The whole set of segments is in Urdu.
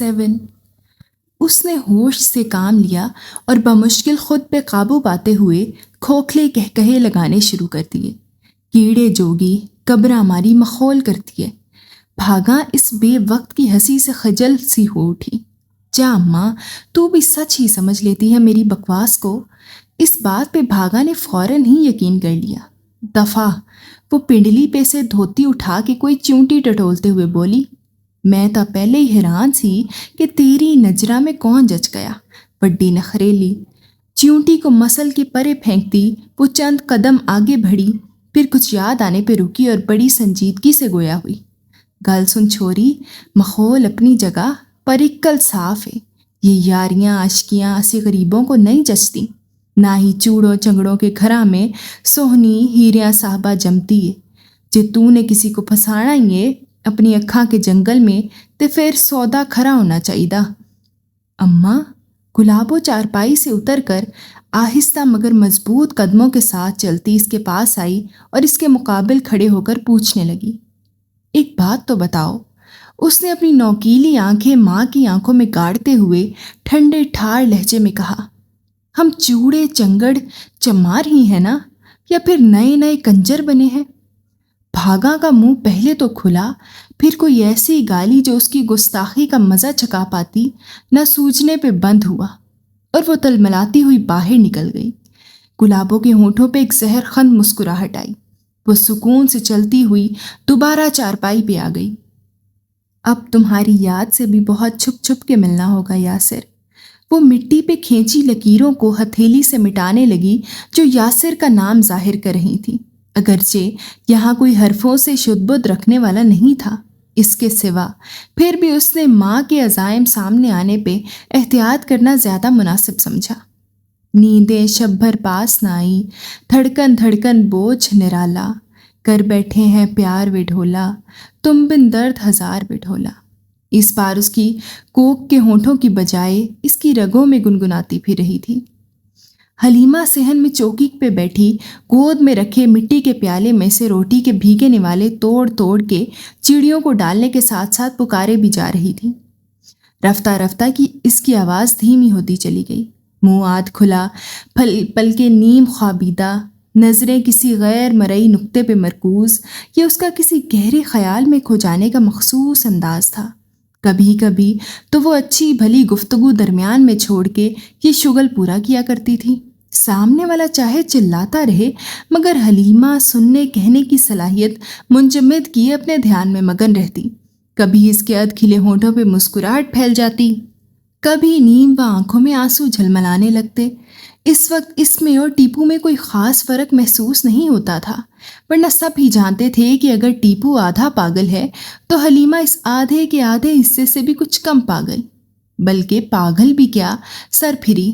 7۔ اس نے ہوش سے کام لیا اور بمشکل خود پہ قابو پاتے ہوئے کھوکھلے کہکہے لگانے شروع کر دیے۔ کیڑے جوگی کبرا ماری مخول کرتی ہے۔ بھاگا اس بے وقت کی ہنسی سے خجل سی ہو اٹھی۔ جا اماں، تو بھی سچ ہی سمجھ لیتی ہے میری بکواس کو۔ اس بات پہ بھاگا نے فوراً ہی یقین کر لیا۔ دفعہ وہ پنڈلی پہ سے دھوتی اٹھا کے کوئی چونٹی ٹٹولتے ہوئے بولی، میں تا پہلے ہی حیران سی کہ تیری نجرہ میں کون جچ گیا، بڑی نخریلی۔ چونٹی کو مسل کے پرے پھینکتی وہ چند قدم آگے بڑھی، پھر کچھ یاد آنے پہ رکی اور بڑی سنجیدگی سے گویا ہوئی، گل سن چھوری، مخول اپنی جگہ پر عقل صاف ہے۔ یہ یاریاں عاشقیاں اسی غریبوں کو نہیں جچتی، نہ ہی چوڑوں چنگڑوں کے گھراں میں سوہنی ہیریاں صاحبہ جمتی ہے۔ جے تو نے کسی کو پھسانا ہی ہے اپنی اکھاں کے جنگل میں تے پھر سودا کھرا ہونا چاہیے۔ اماں، گلابو چارپائی سے اتر کر آہستہ مگر مضبوط قدموں کے ساتھ چلتی اس کے پاس آئی اور اس کے مقابل کھڑے ہو کر پوچھنے لگی، ایک بات تو بتاؤ۔ اس نے اپنی نوکیلی آنکھیں ماں کی آنکھوں میں گاڑتے ہوئے ٹھنڈے ٹھار لہجے میں کہا، ہم چوڑے چنگڑ چمار ہی ہیں نا، یا پھر نئے نئے کنجر بنے ہیں؟ بھاگا کا منہ پہلے تو کھلا، پھر کوئی ایسی گالی جو اس کی گستاخی کا مزہ چکا پاتی نہ سوجنے پہ بند ہوا، اور وہ تلملاتی ہوئی باہر نکل گئی۔ گلابوں کے ہونٹوں پہ ایک زہر خند مسکراہٹ آئی۔ وہ سکون سے چلتی ہوئی دوبارہ چارپائی پہ آ گئی۔ اب تمہاری یاد سے بھی بہت چھپ چھپ کے ملنا ہوگا یاسر۔ وہ مٹی پہ کھینچی لکیروں کو ہتھیلی سے مٹانے لگی جو یاسر کا نام ظاہر کر رہی تھی، اگرچہ یہاں کوئی حرفوں سے شد بدھ رکھنے والا نہیں تھا اس کے سوا، پھر بھی اس نے ماں کے عزائم سامنے آنے پہ احتیاط کرنا زیادہ مناسب سمجھا۔ نیندیں شب بھر پاس نہ آئی، دھڑکن دھڑکن بوجھ نرالا، کر بیٹھے ہیں پیار و ڈھولا، تم بن درد ہزار بڈھولا۔ اس بار اس کی کوک کے ہونٹوں کی بجائے اس کی رگوں میں گنگناتی پھر رہی تھی۔ حلیمہ صحن میں چوکی پہ بیٹھی گود میں رکھے مٹی کے پیالے میں سے روٹی کے بھیگے نوالے توڑ توڑ کے چڑیوں کو ڈالنے کے ساتھ ساتھ پکارے بھی جا رہی تھی۔ رفتہ رفتہ کی اس کی آواز دھیمی ہوتی چلی گئی، منہ آدھ کھلا، پل کے نیم خوابیدہ، نظریں کسی غیر مرئی نقطے پہ مرکوز، یہ اس کا کسی گہرے خیال میں کھو جانے کا مخصوص انداز تھا۔ کبھی کبھی تو وہ اچھی بھلی گفتگو درمیان میں چھوڑ کے یہ شغل پورا کیا کرتی تھی۔ سامنے والا چاہے چلاتا رہے مگر حلیمہ سننے کہنے کی صلاحیت منجمد کیے اپنے دھیان میں مگن رہتی۔ کبھی اس کے ادھ کھلے ہونٹوں پہ مسکراہٹ پھیل جاتی، کبھی نیم و آنکھوں میں آنسو جھلملانے لگتے۔ اس وقت اس میں اور ٹیپو میں کوئی خاص فرق محسوس نہیں ہوتا تھا، ورنہ سب ہی جانتے تھے کہ اگر ٹیپو آدھا پاگل ہے تو حلیمہ اس آدھے کے آدھے حصے سے بھی کچھ کم پاگل، بلکہ پاگل بھی کیا، سر پھری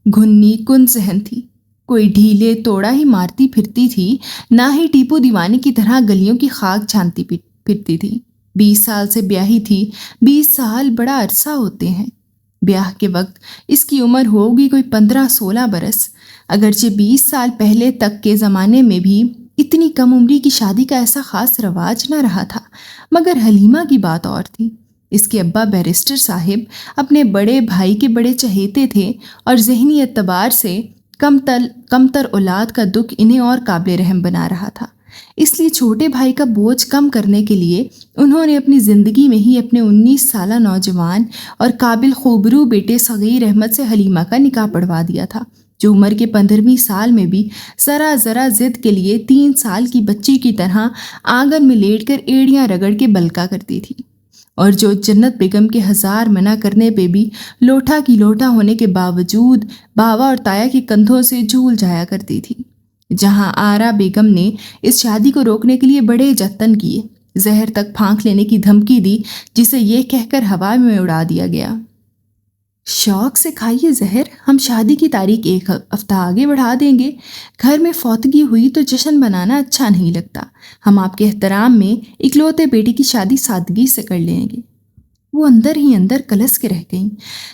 گھنی کن ذہن تھی۔ کوئی ڈھیلے توڑا ہی مارتی پھرتی تھی، نہ ہی ٹیپو دیوانے کی طرح گلیوں کی خاک چھانتی پھرتی تھی۔ 20 سال سے بیاہی تھی، 20 سال بڑا عرصہ ہوتے ہیں۔ بیاہ کے وقت اس کی عمر ہوگی کوئی 15-16 برس، اگرچہ 20 سال پہلے تک کے زمانے میں بھی اتنی کم عمری کی شادی کا ایسا خاص رواج نہ رہا تھا، مگر حلیمہ کی بات اور تھی۔ اس کے ابا بیرسٹر صاحب اپنے بڑے بھائی کے بڑے چہیتے تھے اور ذہنی اعتبار سے کمتر اولاد کا دکھ انہیں اور قابل رحم بنا رہا تھا، اس لیے چھوٹے بھائی کا بوجھ کم کرنے کے لیے انہوں نے اپنی زندگی میں ہی اپنے 19 سالہ نوجوان اور قابل خوبرو بیٹے صغیر احمد سے حلیمہ کا نکاح پڑھوا دیا تھا، جو عمر کے 15ویں سال میں بھی ذرا ذرا ضد کے لیے 3 سال کی بچی کی طرح آنگن میں لیٹ کر ایڑیاں رگڑ کے بلکا کرتی تھی، اور جو جنت بیگم کے 1000 منع کرنے پہ بھی لوٹا کی لوٹا ہونے کے باوجود باوا اور تایا کے کندھوں سے جھول جایا کرتی تھی۔ جہاں آرا بیگم نے اس شادی کو روکنے کے لیے بڑے جتن کیے، زہر تک پھانک لینے کی دھمکی دی، جسے یہ کہہ کر ہوا میں اڑا دیا گیا، شوق سے کھائیے زہر، ہم شادی کی تاریخ 1 ہفتہ آگے بڑھا دیں گے، گھر میں فوتگی ہوئی تو جشن بنانا اچھا نہیں لگتا، ہم آپ کے احترام میں اکلوتے بیٹی کی شادی سادگی سے کر لیں گے۔ وہ اندر ہی اندر کلس کے رہ گئیں۔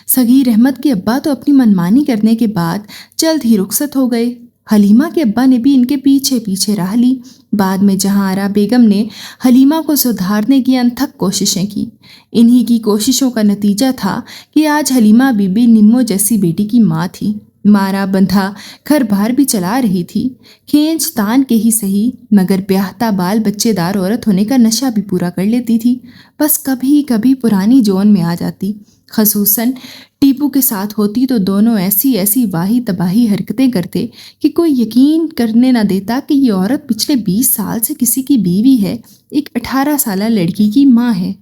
صغیر احمد کے ابا تو اپنی منمانی کرنے کے بعد جلد ہی رخصت ہو گئے۔ حلیمہ کے ابا نے بھی ان کے پیچھے پیچھے راہ لی۔ بعد میں جہاں آرا بیگم نے حلیمہ کو سدھارنے کی انتھک کوششیں کی۔ انہی کی کوششوں کا نتیجہ تھا کہ آج حلیمہ بی بی نمو جیسی بیٹی کی ماں تھی۔ مارا بندھا گھر بار بھی چلا رہی تھی، کھینچ تان کے ہی سہی، مگر بیاہتا بال بچے دار عورت ہونے کا نشہ بھی پورا کر لیتی تھی۔ بس کبھی کبھی پرانی جون میں آ جاتی، خصوصاً ٹیپو کے ساتھ ہوتی تو دونوں ایسی ایسی واہی تباہی حرکتیں کرتے کہ کوئی یقین کرنے نہ دیتا کہ یہ عورت پچھلے 20 سال سے کسی کی بیوی ہے، ایک 18 سالہ لڑکی کی ماں ہے۔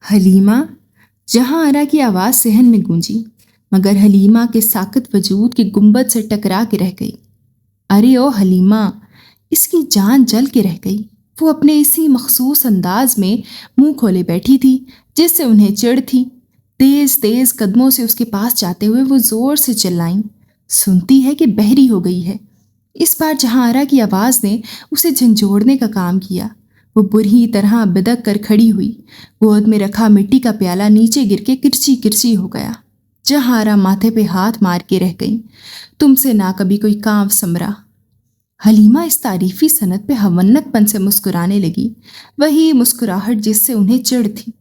حلیمہ! جہاں آرا کی آواز صحن میں گونجی، مگر حلیمہ کے ساکت وجود کے گنبد سے ٹکرا کے رہ گئی۔ ارے او حلیمہ! اس کی جان جل کے رہ گئی۔ وہ اپنے اسی مخصوص انداز میں منہ کھولے بیٹھی تھی جس سے انہیں چڑ تھی۔ تیز تیز قدموں سے اس کے پاس جاتے ہوئے وہ زور سے چلائیں، سنتی ہے کہ بہری ہو گئی ہے۔ اس بار جہاں آرا کی آواز نے اسے جھنجھوڑنے کا کام کیا۔ وہ بری طرح بدک کر کھڑی ہوئی، گود میں رکھا مٹی کا پیالہ نیچے گر کے کرچی کرچی ہو گیا۔ جہاں آرا ماتھے پہ ہاتھ مار کے رہ گئی۔ تم سے نہ کبھی کوئی کام سمرا۔ حلیمہ اس تعریفی سند پہ ہونت پن سے مسکرانے لگی، وہی مسکراہٹ جس سے انہیں چڑ تھی۔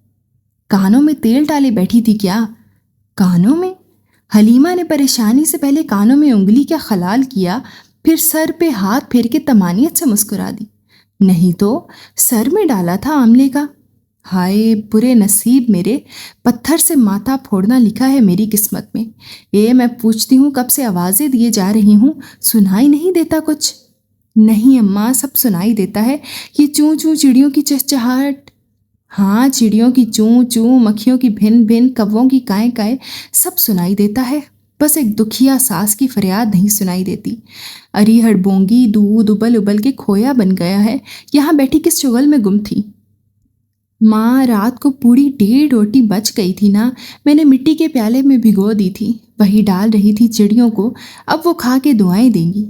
کانوں میں تیل ڈالے بیٹھی تھی کیا؟ کانوں میں؟ حلیمہ نے پریشانی سے پہلے کانوں میں انگلی کا خلال کیا، پھر سر پہ ہاتھ پھیر کے طمانیت سے مسکرا دی۔ نہیں تو سر میں ڈالا تھا آملے کا۔ ہائے برے نصیب میرے، پتھر سے ماتھا پھوڑنا لکھا ہے میری قسمت میں۔ میں پوچھتی ہوں کب سے آوازیں دیے جا رہی ہوں، سنائی نہیں دیتا کچھ؟ نہیں اماں، سب سنائی دیتا ہے، یہ چوں چوں چڑیوں کی چہچہاہٹ۔ ہاں، چڑیوں کی چوں چوں، مکھیوں کی بھن بھن، کووں کی کائیں کائیں، سب سنائی دیتا ہے، بس ایک دکھیا ساس کی فریاد نہیں سنائی دیتی۔ اری ہڑبونگی دودھ ابل ابل کے کھویا بن گیا ہے، یہاں بیٹھی کس چغل میں گم تھی؟ ماں، رات کو پوری 1.5 روٹی بچ گئی تھی نا، میں نے مٹی کے پیالے میں بھگو دی تھی، وہی ڈال رہی تھی چڑیوں کو، اب وہ کھا کے دعائیں دیں گی۔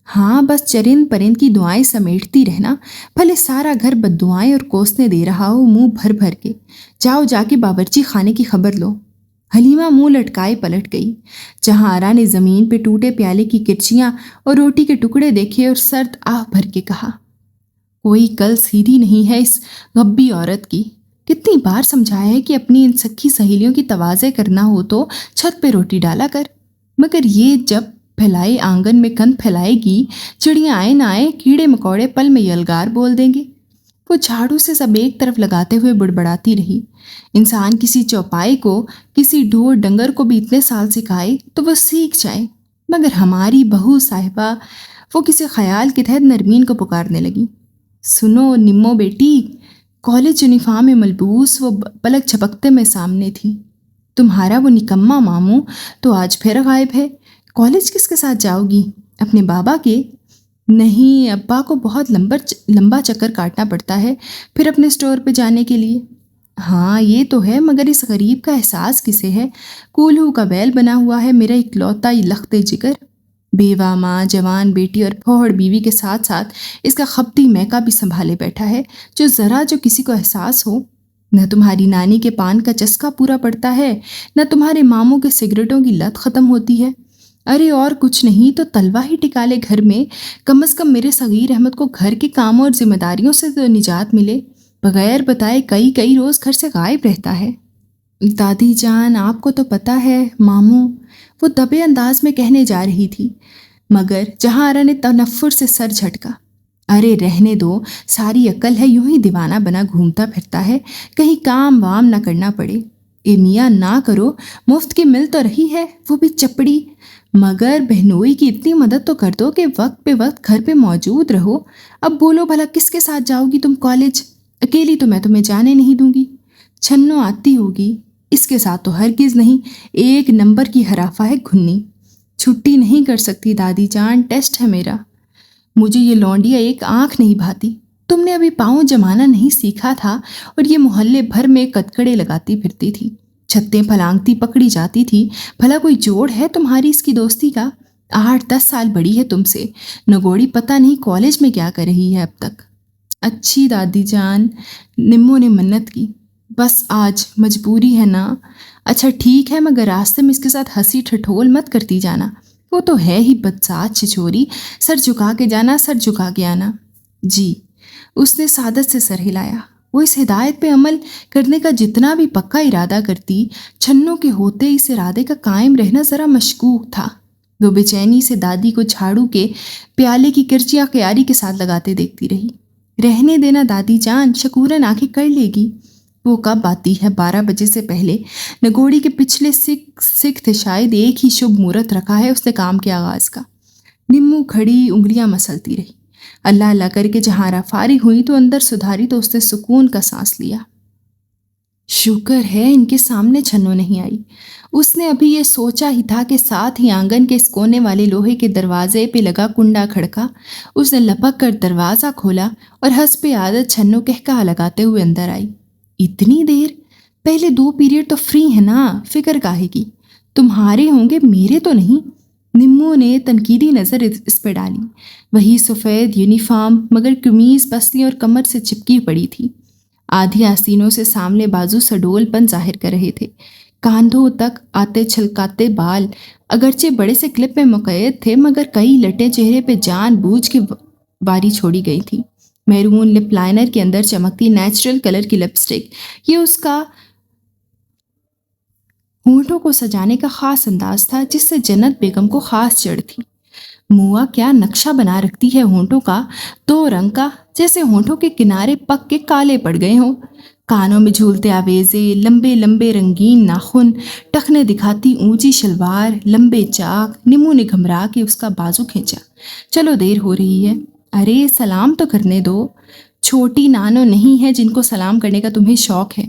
ہاں، بس چرند پرند کی دعائیں سمیٹتی رہنا، بھلے سارا گھر بد دعائیں اور کوسنے دے رہا ہو منہ بھر بھر کے۔ جاؤ جا کے باورچی خانے کی خبر لو۔ حلیمہ منہ لٹکائے پلٹ گئی۔ جہاں آرا نے زمین پہ ٹوٹے پیالے کی کرچیاں اور روٹی کے ٹکڑے دیکھے اور سرد آہ بھر کے کہا، کوئی کل سیدھی نہیں ہے اس غبی عورت کی۔ کتنی بار سمجھایا ہے کہ اپنی ان سکی سہیلیوں کی تواضع کرنا ہو تو چھت پہ روٹی ڈالا کر، مگر یہ جب پھیلائے آنگن میں کند پھیلائے گی، چڑیاں آئے نہ آئے، کیڑے مکوڑے پل میں یلغار بول دیں گے۔ وہ جھاڑو سے سب ایک طرف لگاتے ہوئے بڑبڑاتی رہی۔ انسان کسی چوپائی کو، کسی ڈھور ڈنگر کو بھی اتنے سال سکھائے تو وہ سیکھ جائے، مگر ہماری بہو صاحبہ، وہ کسی خیال کے تحت نرمین کو پکارنے لگی۔ سنو نمو بیٹی، کالج یونیفارم میں ملبوس وہ پلک جھپکتے میں سامنے تھی۔ تمہارا وہ نکما ماموں تو آج پھر غائب ہے۔ کالج کس کے ساتھ جاؤ گی؟ اپنے بابا کے؟ نہیں، ابا کو بہت لمبا چکر کاٹنا پڑتا ہے پھر اپنے اسٹور پہ جانے کے لیے۔ ہاں یہ تو ہے، مگر اس غریب کا احساس کسے ہے؟ کولہو کا بیل بنا ہوا ہے میرا اکلوتا لخت جگر، بیوہ ماں، جوان بیٹی اور پھوڑ بیوی کے ساتھ ساتھ اس کا خپتی میکا بھی سنبھالے بیٹھا ہے، جو کسی کو احساس ہو۔ نہ تمہاری نانی کے پان کا چسکا پورا پڑتا ہے، نہ تمہارے ماموں کے سگریٹوں کی لت ختم ہوتی ہے۔ ارے اور کچھ نہیں تو تلوا ہی ٹکالے گھر میں، کم از کم میرے صغیر احمد کو گھر کے کاموں اور ذمہ داریوں سے تو نجات ملے۔ بغیر بتائے کئی روز گھر سے غائب رہتا ہے۔ دادی جان، آپ کو تو پتہ ہے ماموں، وہ دبے انداز میں کہنے جا رہی تھی، مگر جہاں آرا نے تنفر سے سر جھٹکا۔ ارے رہنے دو، ساری عقل ہے یوں ہی دیوانہ بنا گھومتا پھرتا ہے، کہیں کام وام نہ کرنا پڑے۔ میاں نہ کرو، مفت کی مل تو رہی ہے، وہ بھی چپڑی، مگر بہنوئی کی اتنی مدد تو کر دو کہ وقت پہ وقت گھر پہ موجود رہو۔ اب بولو بھلا کس کے ساتھ جاؤ گی تم کالج؟ اکیلی تو میں تمہیں جانے نہیں دوں گی، چھنو آتی ہوگی، اس کے ساتھ تو ہرگز نہیں، 1 نمبر کی حرافہ ہے گھنی۔ چھٹی نہیں کر سکتی دادی جان، ٹیسٹ ہے میرا۔ مجھے یہ لونڈیا ایک آنکھ نہیں بھاتی، تم نے ابھی پاؤں جمانا نہیں سیکھا تھا اور یہ محلے بھر میں کتکڑے لگاتی پھرتی تھی، چھتیں پھلانگتی پکڑی جاتی تھی۔ بھلا کوئی جوڑ ہے تمہاری اس کی دوستی کا؟ 8-10 سال بڑی ہے تم سے، نگوڑی پتہ نہیں کالج میں کیا کر رہی ہے اب تک۔ اچھی دادی جان، نمو نے منت کی، بس آج مجبوری ہے نا۔ اچھا ٹھیک ہے، مگر راستے میں اس کے ساتھ ہنسی ٹھٹول مت کرتی جانا، وہ تو ہے ہی بدذات چھچوری، سر جھکا کے جانا سر جھکا کے آنا۔ جی، اس نے سعادت سے سر ہلایا۔ وہ اس ہدایت پہ عمل کرنے کا جتنا بھی پکا ارادہ کرتی، چھنوں کے ہوتے اس ارادے کا قائم رہنا ذرا مشکوک تھا۔ وہ بے چینی سے دادی کو جھاڑو کے پیالے کی کرچیاں قیاری کے ساتھ لگاتے دیکھتی رہی۔ رہنے دینا دادی جان، شکورن آنکھیں کر لے گی۔ وہ کب آتی ہے؟ 12 بجے سے پہلے نگوڑی کے پچھلے سکھ تھے، شاید ایک ہی شبھ مہورت رکھا ہے اس نے کام کے آغاز کا۔ نمو کھڑی انگلیاں مسلتی رہی۔ اللہ اللہ کر کے جہاں فارغ ہوئی تو اندر سدھاری تو اس نے سکون کا سانس لیا۔ شکر ہے ان کے سامنے چھنو نہیں آئی۔ اس نے ابھی یہ سوچا ہی تھا کہ ساتھ ہی آنگن کے اس کونے والے لوہے کے دروازے پہ لگا کنڈا کھڑکا۔ اس نے لپک کر دروازہ کھولا اور حسب عادت چھنو کہکہا لگاتے ہوئے اندر آئی۔ اتنی دیر؟ پہلے 2 پیریڈ تو فری ہے نا، فکر کاہے کی؟ تمہارے ہوں گے، میرے تو نہیں۔ نمو نے تنقیدی نظر اس پہ ڈالی۔ وہی سفید یونیفارم، مگر قمیض پسلی اور کمر سے چپکی پڑی تھی۔ آدھی آستینوں سے سامنے بازو سڈول پن ظاہر کر رہے تھے۔ کاندھوں تک آتے چھلکاتے بال اگرچہ بڑے سے کلپ میں مقید تھے، مگر کئی لٹیں چہرے پہ جان بوجھ کے باری چھوڑی گئی تھی۔ میرون لپ لائنر کے اندر چمکتی نیچرل کلر کی لپسٹک، یہ اس کا ہونٹوں کو سجانے کا خاص انداز تھا جس سے جنت بیگم کو خاص چڑھ تھی۔ موا کیا نقشہ بنا رکھتی ہے ہونٹوں کا، 2 رنگ کا، جیسے ہونٹوں کے کنارے پک کے کالے پڑ گئے ہوں۔ کانوں میں جھولتے آویزے، لمبے لمبے رنگین ناخن، ٹخنے دکھاتی اونچی شلوار، لمبے چاک۔ نمو نے گھبرا کے اس کا بازو کھینچا۔ چلو دیر ہو رہی ہے۔ ارے سلام تو کرنے دو۔ چھوٹی نانو نہیں ہے جن کو سلام کرنے کا تمہیں شوق ہے۔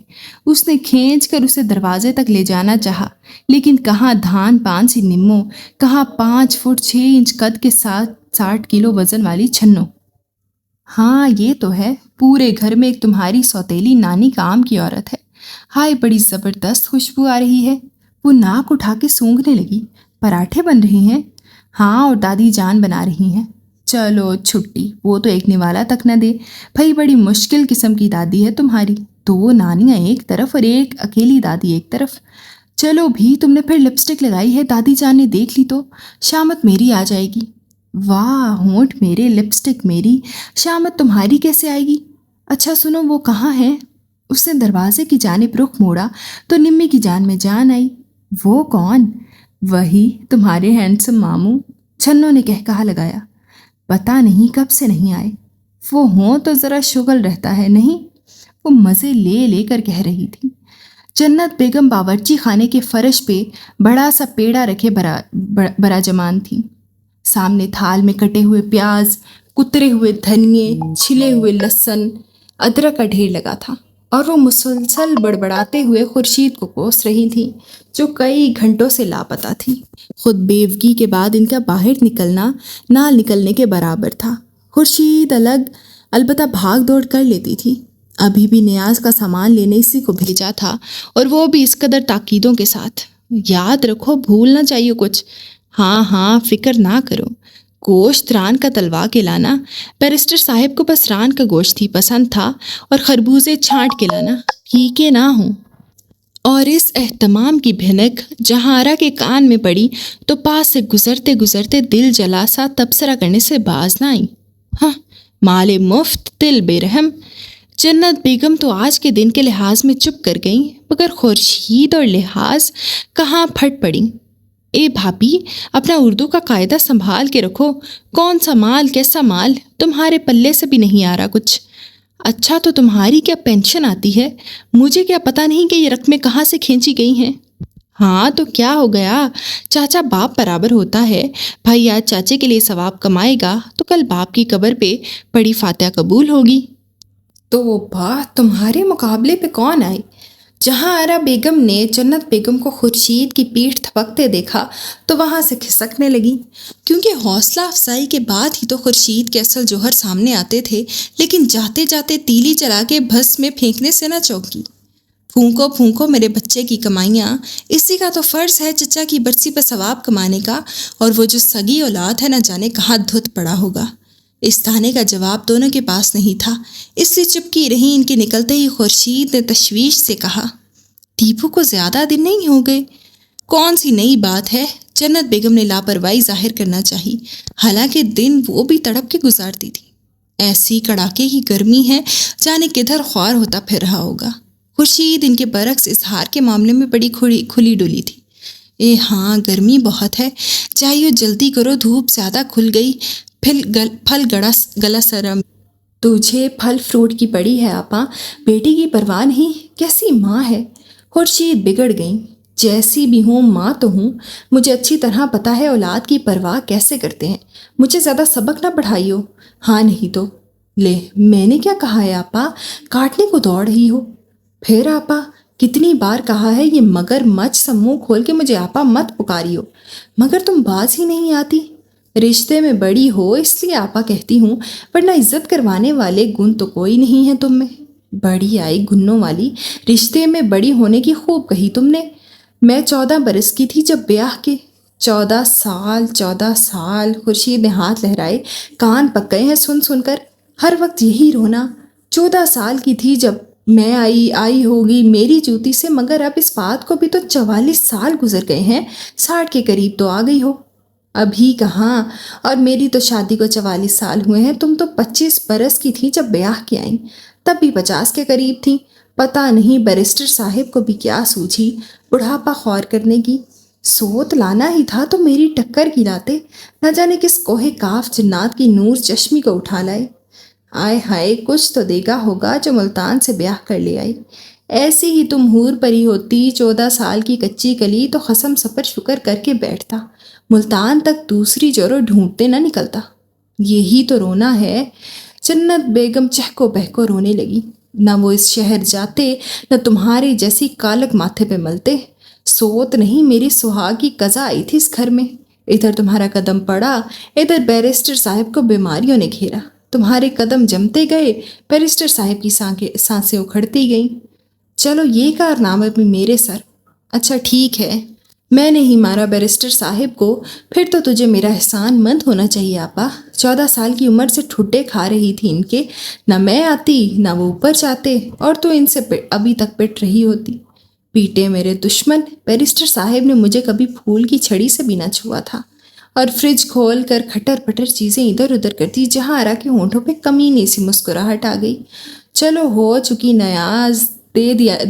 اس نے کھینچ کر اسے دروازے تک لے جانا چاہا، لیکن کہاں دھان پان سی نمو، کہاں 5 فٹ 6 انچ قد کے ساتھ 60 کلو وزن والی چھنو۔ ہاں یہ تو ہے، پورے گھر میں ایک تمہاری سوتیلی نانی کام کی عورت ہے۔ ہائے بڑی زبردست خوشبو آ رہی ہے۔ وہ ناک اٹھا کے سونگھنے لگی۔ پراٹھے بن رہے ہیں؟ ہاں، اور دادی جان بنا رہی ہیں۔ چلو چھٹی، وہ تو ایک نوالا تک نہ دے۔ بھائی بڑی مشکل قسم کی دادی ہے تمہاری، 2 نانیاں ایک طرف اور ایک اکیلی دادی ایک طرف۔ چلو بھی، تم نے پھر لپسٹک لگائی ہے، دادی جان نے دیکھ لی تو شامت میری آ جائے گی۔ واہ، ہونٹ میرے، لپسٹک میری، شامت تمہاری کیسے آئے گی؟ اچھا سنو، وہ کہاں ہے؟ اس نے دروازے کی جانب رخ موڑا تو نمی کی جان میں جان آئی۔ وہ کون؟ وہی تمہارے ہینڈسم ماموں، چھنو نے کہکہا لگایا۔ پتہ نہیں کب سے نہیں آئے۔ وہ ہوں تو ذرا شغل رہتا ہے نہیں؟ وہ مزے لے لے کر کہہ رہی تھی۔ جنت بیگم باورچی خانے کے فرش پہ بڑا سا پیڑا رکھے براجمان تھی۔ سامنے تھال میں کٹے ہوئے پیاز، کترے ہوئے دھنیے، چھلے ہوئے لہسن، ادرک کا ڈھیر لگا تھا، اور وہ مسلسل بڑبڑاتے ہوئے خورشید کو کوس رہی تھیں جو کئی گھنٹوں سے لاپتہ تھی۔ خود بیوگی کے بعد ان کا باہر نکلنا نہ نکلنے کے برابر تھا۔ خورشید البتہ بھاگ دوڑ کر لیتی تھی۔ ابھی بھی نیاز کا سامان لینے اسی کو بھیجا تھا، اور وہ بھی اس قدر تاکیدوں کے ساتھ۔ یاد رکھو، بھول نہ چاہیے کچھ۔ ہاں ہاں، فکر نہ کرو۔ گوشت ران کا تلوا کے لانا، بیرسٹر صاحب کو بس ران کا گوشت ہی پسند تھا، اور خربوزے چھانٹ کے لانا، پھیکے نہ ہوں۔ اور اس اہتمام کی بھنک جہارا کے کان میں پڑی تو پاس سے گزرتے گزرتے دل جلا سا تبصرہ کرنے سے باز نہ آئی۔ ہاں، مال مفت دل بے رحم۔ جنت بیگم تو آج کے دن کے لحاظ میں چپ کر گئیں، مگر خورشید اور لحاظ کہاں پھٹ پڑیں۔ اے بھابی، اپنا اردو کا قاعدہ سنبھال کے رکھو، کون سا مال کیسا مال، تمہارے پلے سے بھی نہیں آ رہا کچھ۔ اچھا تو تمہاری کیا پینشن آتی ہے؟ مجھے کیا پتہ نہیں کہ یہ رقمیں کہاں سے کھینچی گئی ہیں۔ ہاں تو کیا ہو گیا، چاچا باپ برابر ہوتا ہے۔ بھائی آج چاچے کے لیے ثواب کمائے گا تو کل باپ کی قبر پہ پڑی فاتحہ قبول ہوگی۔ تو بات تمہارے مقابلے پہ کون آئی؟ جہاں آرا بیگم نے جنت بیگم کو خورشید کی پیٹھ تھپکتے دیکھا تو وہاں سے کھسکنے لگی، کیونکہ حوصلہ افزائی کے بعد ہی تو خورشید کے اصل جوہر سامنے آتے تھے، لیکن جاتے جاتے تیلی چلا کے بھس میں پھینکنے سے نہ چوکی۔ پھونکو پھونکو میرے بچے کی کمائیاں، اسی کا تو فرض ہے چچا کی برسی پہ ثواب کمانے کا، اور وہ جو سگی اولاد ہے نہ جانے کہاں دھت پڑا ہوگا۔ اس تانے کا جواب دونوں کے پاس نہیں تھا، اس لیے چپکی رہی۔ ان کے نکلتے ہی خورشید نے تشویش سے کہا، ٹیپو کو زیادہ دن نہیں ہو گئے؟ کون سی نئی بات ہے؟ جنت بیگم نے لاپرواہی ظاہر کرنا چاہی، حالانکہ دن وہ بھی تڑپ کے گزارتی تھی۔ ایسی کڑاکے کی گرمی ہے، جانے کدھر خوار ہوتا پھر رہا ہوگا۔ خورشید ان کے برعکس اظہار کے معاملے میں بڑی کھلی ڈولی تھی۔ ہاں گرمی بہت ہے، چاہیے جلدی کرو، دھوپ زیادہ کھل گئی، پھل گلا سرم۔ تجھے پھل فروٹ کی پڑی ہے آپا، بیٹی کی پرواہ نہیں، کیسی ماں ہے۔ خورشید بگڑ گئیں۔ جیسی بھی ہوں ماں تو ہوں، مجھے اچھی طرح پتہ ہے اولاد کی پرواہ کیسے کرتے ہیں۔ مجھے زیادہ سبق نہ پڑھائی ہو۔ ہاں نہیں تو لے، میں نے کیا کہا ہے آپا، کاٹنے کو دوڑ رہی ہو۔ پھر آپا کتنی بار کہا ہے یہ مگر مچھ سا منہ کھول کے مجھے آپا مت پکاری ہو، مگر تم باز ہی نہیں آتی۔ رشتے میں بڑی ہو اس لیے آپا کہتی ہوں، ورنہ عزت کروانے والے گن تو کوئی نہیں ہے تم میں۔ بڑی آئی گنوں والی، رشتے میں بڑی ہونے کی خوب کہی تم نے۔ میں 14 برس کی تھی جب بیاہ کے۔ 14 سال، خورشید نے ہاتھ لہرائے، کان پک گئے ہیں سن سن کر، ہر وقت یہی رونا۔ 14 سال کی تھی جب میں آئی ہوگی میری جوتی سے، مگر اب اس بات کو بھی تو 44 سال گزر گئے ہیں، 60 کے قریب تو آ گئی ہو۔ ابھی کہاں، اور میری تو شادی کو 44 سال ہوئے ہیں، تم تو 25 برس کی تھی جب بیاہ کے آئیں، تب بھی 50 کے قریب تھی۔ پتہ نہیں بیرسٹر صاحب کو بھی کیا سوجھی بڑھاپا خوار کرنے کی۔ سوت لانا ہی تھا تو میری ٹکر کی لاتے، نہ جانے کس کوہ کاف جنات کی نور چشمی کو اٹھا لائے۔ آئے ہائے، کچھ تو دیگا ہوگا جو ملتان سے بیاہ کر لے آئی۔ ایسی ہی تم حور پری ہوتی، 14 سال کی کچی کلی، تو قسم سپر شکر کر کے بیٹھتا، ملتان تک دوسری جورو ڈھونڈتے نہ نکلتا۔ یہی تو رونا ہے۔ جنت بیگم چہکو بہکو رونے لگی۔ نہ وہ اس شہر جاتے، نہ تمہارے جیسی کالک ماتھے پہ ملتے۔ سوت نہیں، میری سہاگ کی قضا آئی تھی اس گھر میں۔ ادھر تمہارا قدم پڑا، ادھر بیرسٹر صاحب کو بیماریوں نے گھیرا۔ تمہارے قدم جمتے گئے، بیرسٹر صاحب کی سانسیں اکھڑتی گئیں۔ چلو یہ کارنامہ بھی میرے سر۔ اچھا ٹھیک ہے، میں نے ہی مارا بیرسٹر صاحب کو، پھر تو تجھے میرا احسان مند ہونا چاہیے آپا۔ 14 سال کی عمر سے ٹھڈے کھا رہی تھی ان کے، نہ میں آتی نہ وہ اوپر جاتے، اور تو ان سے ابھی تک پٹ رہی ہوتی۔ پیٹے میرے دشمن، بیرسٹر صاحب نے مجھے کبھی پھول کی چھڑی سے بھی نہ چھوا تھا، اور فریج کھول کر کھٹر پٹر چیزیں ادھر ادھر کرتی، جہاں آرا کے ہونٹوں پہ کمینی سی مسکراہٹ آ گئی۔ چلو ہو چکی نیاز،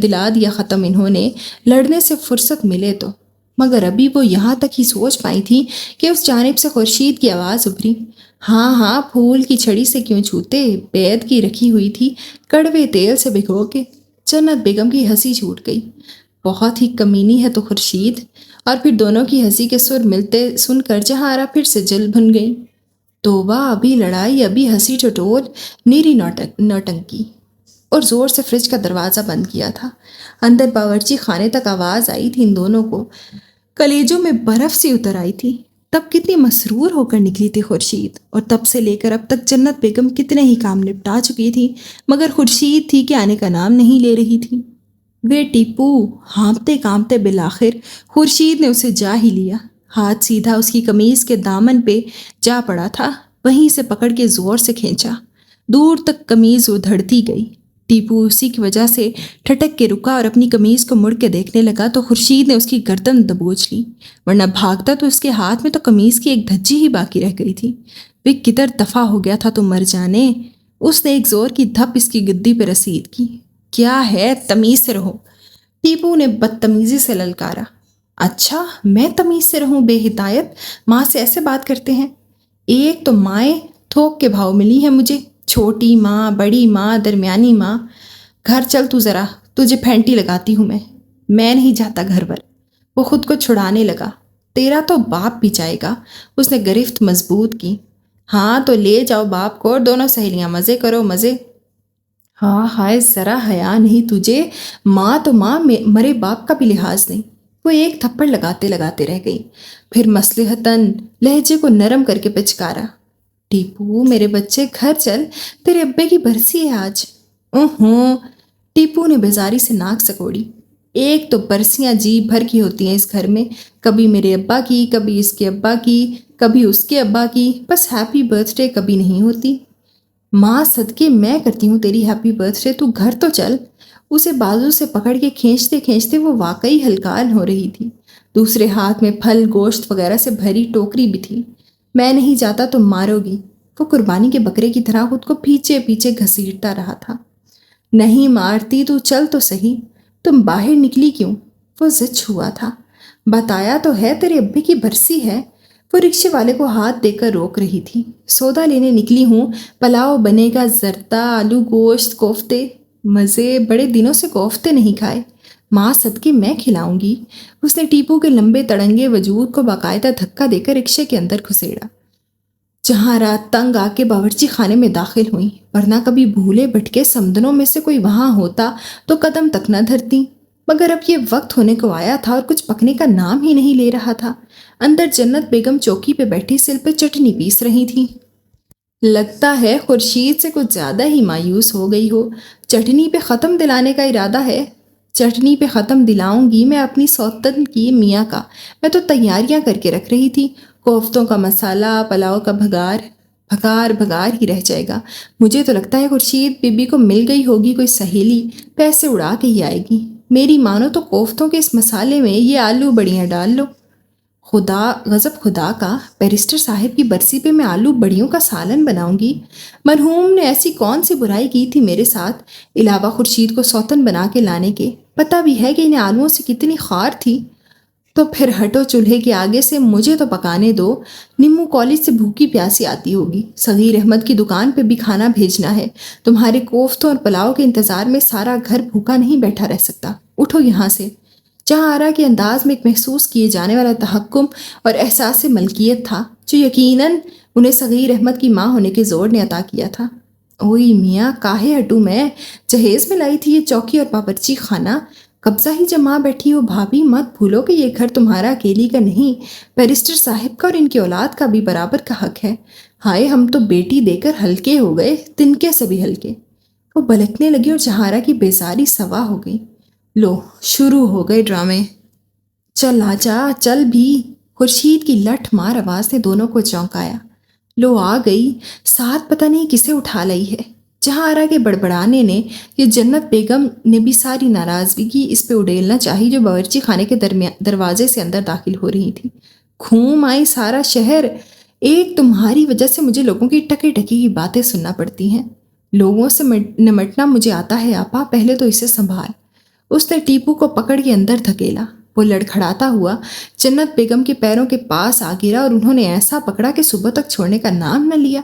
دلا دیا ختم انہوں نے، لڑنے سے فرصت ملے تو۔ مگر ابھی وہ یہاں تک ہی سوچ پائی تھی کہ اس جانب سے خورشید کی آواز ابھری، ہاں پھول کی چھڑی سے کیوں چھوتے، بید کی رکھی ہوئی تھی کڑوے تیل سے بھگو کے۔ جنت بیگم کی ہنسی چھوٹ گئی۔ بہت ہی کمینی ہے تو خورشید۔ اور پھر دونوں کی ہنسی کے سر ملتے سن کر جہارا پھر سے جل بھن گئی۔ توبہ، ابھی لڑائی، ابھی ہنسی ٹٹول، نیری نوٹنکی۔ اور زور سے فریج کا دروازہ بند کیا تھا۔ اندر باورچی خانے تک آواز آئی تھی ان دونوں کو، کلیجوں میں برف سی اتر آئی تھی۔ تب کتنی مسرور ہو کر نکلی تھی خورشید، اور تب سے لے کر اب تک جنت بیگم کتنے ہی کام نپٹا چکی تھی، مگر خورشید تھی کہ آنے کا نام نہیں لے رہی تھی۔ وے ٹیپو، ہانپتے کامتے بالآخر خورشید نے اسے جا ہی لیا۔ ہاتھ سیدھا اس کی قمیض کے دامن پہ جا پڑا تھا، وہیں سے پکڑ کے زور سے کھینچا، دور تک قمیض ادھڑتی گئی۔ ٹیپو اسی کی وجہ سے ٹھٹک کے رکا اور اپنی قمیض کو مڑ کے دیکھنے لگا تو خورشید نے اس کی گردن دبوچ لی، ورنہ بھاگتا تو اس کے ہاتھ میں تو قمیض کی ایک دھجی ہی باقی رہ گئی تھی۔ وہ کدھر دفع ہو گیا تھا تو مر جانے۔ اس نے ایک زور کی دھپ اس کی گدی پہ رسید کی۔ کیا ہے، تمیز سے رہو، ٹیپو نے بدتمیزی سے للکارا۔ اچھا، میں تمیز سے رہوں؟ بے ہدایت ماں سے ایسے بات کرتے ہیں؟ ایک تو مائیں تھوک کے بھاؤ ملی ہیں مجھے، چھوٹی ماں، بڑی ماں، درمیانی ماں۔ گھر چل تو ذرا، تجھے پھینٹی لگاتی ہوں میں نہیں جاتا گھر پر۔ وہ خود کو چھڑانے لگا۔ تیرا تو باپ بھی جائے گا، اس نے گرفت مضبوط کی۔ ہاں تو لے جاؤ باپ کو، اور دونوں سہیلیاں مزے کرو مزے۔ ہاں ہائے، ذرا حیا نہیں تجھے؟ ماں تو ماں، مرے باپ کا بھی لحاظ نہیں۔ وہ ایک تھپڑ لگاتے لگاتے رہ گئی، پھر مصلحتاً لہجے کو نرم کر کے پچکارا، ٹیپو میرے بچے گھر چل، تیرے ابے کی برسی ہے آج۔ ٹیپو نے بیزاری سے ناک سکوڑی۔ ایک تو برسیاں جی بھر کی ہوتی ہیں اس گھر میں، کبھی میرے ابا کی، کبھی اس کے ابا کی، کبھی اس کے ابا کی، بس ہیپی برتھ ڈے کبھی نہیں ہوتی۔ ماں صدقے میں کرتی ہوں تیری ہیپی برتھ ڈے، تو گھر تو چل۔ اسے بازو سے پکڑ کے کھینچتے کھینچتے وہ واقعی ہلکان ہو رہی تھی۔ دوسرے ہاتھ میں پھل گوشت وغیرہ سے بھری ٹوکری بھی تھی۔ میں نہیں جاتا تم مارو گی، وہ قربانی کے بکرے کی طرح خود کو پیچھے پیچھے گھسیٹتا رہا تھا۔ نہیں مارتی، تو چل تو صحیح، تم باہر نکلی کیوں؟ وہ ضد چھوا تھا۔ بتایا تو ہے تیرے ابے کی برسی ہے۔ وہ رکشے والے کو ہاتھ دے کر روک رہی تھی۔ سودا لینے نکلی ہوں، پلاؤ بنے گا، زردہ، آلو گوشت، کوفتے۔ مزے، بڑے دنوں سے کوفتے نہیں کھائے، ماں صدقے میں کھلاؤں گی۔ اس نے ٹیپو کے لمبے تڑنگے وجود کو باقاعدہ دھکا دے کر رکشے کے اندر گھسیڑا۔ جہاں رات تنگ آ کے باورچی خانے میں داخل ہوئیں، ورنہ کبھی بھولے بھٹکے سمندروں میں سے کوئی وہاں ہوتا تو قدم تک نہ دھرتی، مگر اب یہ وقت ہونے کو آیا تھا اور کچھ پکنے کا نام ہی نہیں لے رہا تھا۔ اندر جنت بیگم چوکی پہ بیٹھی سل پہ چٹنی پیس رہی تھی۔ لگتا ہے خورشید سے کچھ زیادہ ہی مایوس ہو گئی ہو۔ چٹنی پہ ختم دلانے کا ارادہ ہے؟ چٹنی پہ ختم دلاؤں گی میں اپنی سوتن کی میاں کا، میں تو تیاریاں کر کے رکھ رہی تھی۔ کوفتوں کا مسالہ، پلاؤ کا بھگار ہی رہ جائے گا۔ مجھے تو لگتا ہے خورشید بی بی کو مل گئی ہوگی کوئی سہیلی، پیسے اڑا کے ہی آئے گی۔ میری مانو تو کوفتوں کے اس مسالے میں یہ آلو بڑیاں ڈال لو۔ خدا، غضب خدا کا، بیرسٹر صاحب کی برسی پہ میں آلو بڑیوں کا سالن بناؤں گی؟ مرحوم نے ایسی کون سی برائی کی تھی میرے ساتھ، علاوہ خورشید کو سوتن بنا کے لانے کے؟ پتہ بھی ہے کہ انہیں آلوؤں سے کتنی خار تھی۔ تو پھر ہٹو چولہے کے آگے سے، مجھے تو پکانے دو۔ نمو کالج سے بھوکی پیاسی آتی ہوگی، صغیر احمد کی دکان پہ بھی کھانا بھیجنا ہے۔ تمہارے کوفتوں اور پلاؤ کے انتظار میں سارا گھر بھوکا نہیں بیٹھا رہ سکتا۔ اٹھو یہاں سے۔ جہاں آرا کے انداز میں ایک محسوس کیے جانے والا تحکم اور احساس ملکیت تھا جو یقیناً انہیں صغیر احمد کی ماں ہونے کے زور نے عطا کیا تھا۔ اوئی میاں، کاہے ہٹوں میں؟ جہیز میں لائی تھی یہ چوکی اور باورچی خانہ، قبضہ ہی جما بیٹھی ہو۔ بھابھی، مت بھولو کہ یہ گھر تمہارا اکیلی کا نہیں، بیرسٹر صاحب کا اور ان کی اولاد کا بھی برابر کا حق ہے۔ ہائے، ہم تو بیٹی دے کر ہلکے ہو گئے، تنکے سے بھی ہلکے۔ وہ بلکنے لگی اور جہارا کی بیزاری سوا ہو گئی۔ لو، شروع ہو گئے ڈرامے۔ چل آجا، چل بھی۔ خورشید کی لٹھ مار آواز نے دونوں کو چونکایا۔ لو آ گئی، ساتھ پتہ نہیں کسے اٹھا لائی ہے۔ جہاں آرا کے بڑبڑانے نے یہ جنت بیگم نے بھی ساری ناراضگی اس پہ اڈیلنا چاہی جو باورچی خانے کے دروازے سے اندر داخل ہو رہی تھی۔ گھوم آئی سارا شہر، ایک تمہاری وجہ سے مجھے لوگوں کی ٹکی ٹکی کی باتیں سننا پڑتی ہیں۔ لوگوں سے نمٹنا مجھے آتا ہے آپا، پہلے تو اسے سنبھال۔ اس نے ٹیپو کو پکڑ کے اندر دھکیلا۔ وہ لڑکھڑاتا ہوا جنت بیگم کے پیروں کے پاس آ گرا اور انہوں نے ایسا پکڑا کہ صبح تک چھوڑنے کا نام نہ لیا۔